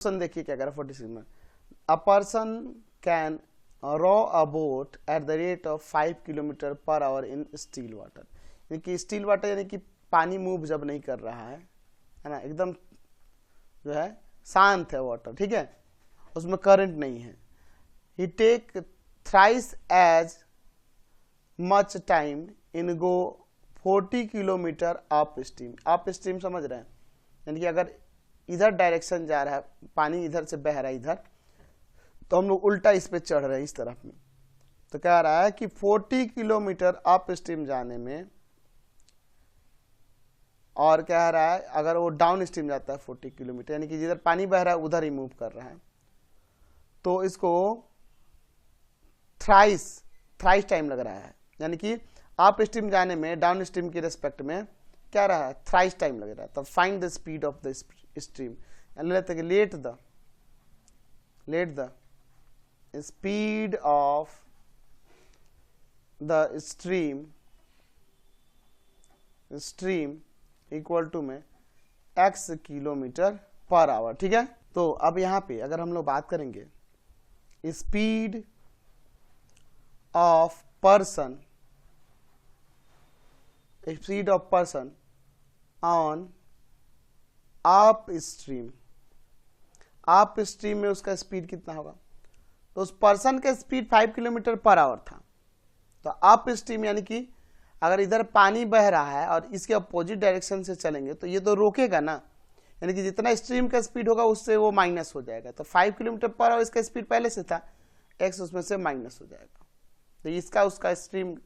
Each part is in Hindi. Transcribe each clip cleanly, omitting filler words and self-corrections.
क्वेश्चन देखिए क्या कह रहा है 46 में। A person can raw a boat at the rate of 5 kilometre per our in still water. यानी कि स्टील वाटर यानी कि पानी मूव जब नहीं कर रहा है ना, एकदम जो है शांत है वाटर, ठीक है, उसमें करंट नहीं है। He take thrice as much time in go 40 kilometre upstream. Upstream समझ रहे हैं, यानी कि अगर इधर डायरेक्शन जा रहा है, पानी इधर से बह रहा है इधर, तो हम लोग उल्टा इस पे चढ़ रहे हैं इस तरफ में। तो कह रहा है कि 40 किलोमीटर अप स्ट्रीम जाने में, और कह रहा है अगर वो डाउन स्ट्रीम जाता है 40 किलोमीटर, यानी कि जिधर पानी बह रहा है उधर ही मूव कर रहा है, तो इसको थ्राइस टाइम लग रहा है। यानी कि अप स्ट्रीम जाने में डाउन स्ट्रीम की रेस्पेक्ट में क्या रहा है, थ्राइस टाइम लग रहा है। तो find the speed of the stream, let the speed of the stream equal to में x किलोमीटर पर आवर, ठीक है। तो अब यहाँ पे अगर हम लोग बात करेंगे speed of person on up stream में उसका स्पीड कितना होगा, तो उस पर्सन का स्पीड 5 किलोमीटर पर आवर था। तो अप स्ट्रीम यानी कि अगर इधर पानी बह रहा है और इसके अपोजिट डायरेक्शन से चलेंगे तो ये तो रोकेगा ना, यानी कि जितना स्ट्रीम का स्पीड होगा उससे वो माइनस हो जाएगा। तो 5 किलोमीटर पर आवर इसका स्पीड पहले से था, x उसमें से माइनस हो जाएगा, तो इसका उसका स्ट्रीम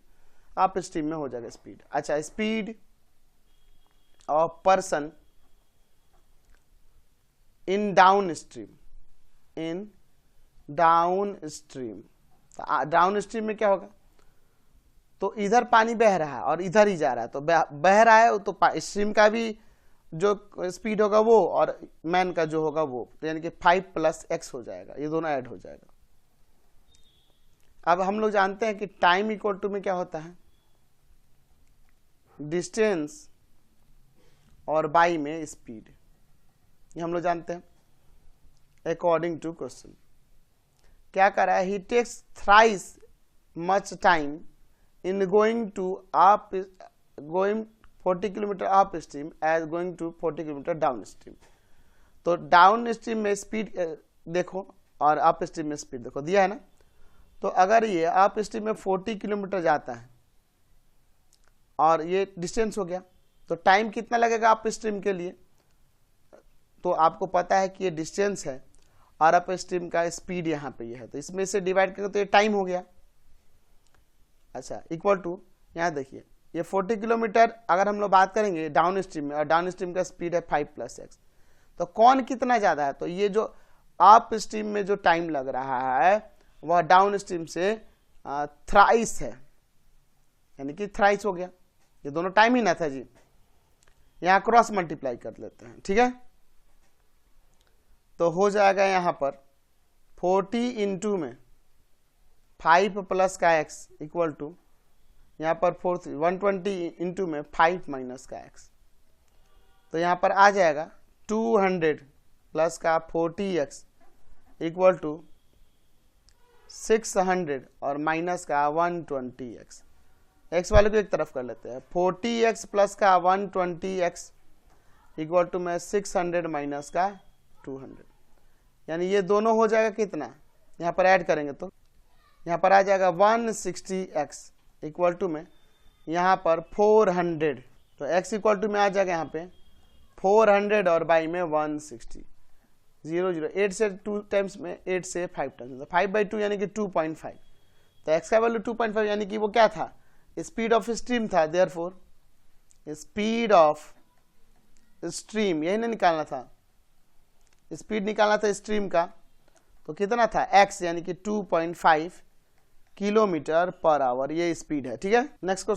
अप स्ट्रीम में हो जाएगा स्पीड। अच्छा, speed of person in down stream, down stream में क्या होगा, तो इधर पानी बह रहा है और इधर ही जा रहा है, तो बह रहा है तो स्ट्रीम का भी जो स्पीड होगा वो और मैन का जो होगा वो, तो यानी कि 5 + x हो जाएगा, ये दोनों ऐड हो जाएगा। अब हम लोग जानते हैं कि टाइम इक्वल टू में क्या होता है, डिस्टेंस और बाई में स्पीड, ये हम लोग जानते हैं अकॉर्डिंग टू क्वेश्चन। क्या कर रहा है, he takes thrice much time in going 40 kilometre upstream as going to 40 kilometre downstream. तो डाउन स्ट्रीम में स्पीड देखो और अप स्ट्रीम में स्पीड देखो, दिया है ना। तो अगर ये अप स्ट्रीम में 40 किलोमीटर जाता है और ये डिस्टेंस हो गया, तो टाइम कितना लगेगा अप स्ट्रीम के लिए, तो आपको पता है कि ये डिस्टेंस है और अप स्ट्रीम का स्पीड यहाँ पे ये है, तो इसमें से डिवाइड करेंगे तो ये टाइम हो गया। अच्छा, इक्वल टू यहाँ देखिए ये 40 किलोमीटर अगर हम लोग बात करेंगे डाउन स्ट्रीम में, और डाउन स्ट्रीम का स्पीड है 5 + x, तो कौन कितना ज़्यादा है, तो ये जो अप स्ट्रीम में जो टाइम लग रहा है वह डाउन स्ट्रीम से थ्राइस है, यानी कि थ्राइस हो गया। ये दोनों टाइम ही ना था जी, यहाँ क्रॉस मल्टीप्लाई कर लेते हैं, ठीक है। तो हो जाएगा यहाँ पर 40 इंटू में 5 + का x इक्वल टू यहाँ पर 120 इंटू में 5 - का x, तो यहाँ पर आ जाएगा 200 + का 40x इक्वल टू 600 और माइनस का 120x। x वाले को एक तरफ कर लेते हैं, 40x + का 120x इक्वल टू में 600 माइनस का 200, यानी ये दोनों हो जाएगा कितना, यहाँ पर ऐड करेंगे तो यहाँ पर आ जाएगा 160x इक्वल टू में यहाँ पर 400, तो x इक्वल टू में आ जाएगा यहाँ पे 400 और बाई में 160, 0 0 8 से 2 टाइम्स में 8 से 5 टाइम्स, तो 5/2 यानी कि 2.5, तो x का वैल्यू 2.5 यानी कि वो क्या था, स्पीड ऑफ स्ट्रीम था। देयरफॉर स्पीड ऑफ स्ट्रीम, यही नहीं निकालना था, स्पीड निकालना था स्ट्रीम का, तो कितना था x यानी कि 2.5 किलोमीटर पर आवर, ये स्पीड है, ठीक है। Next question.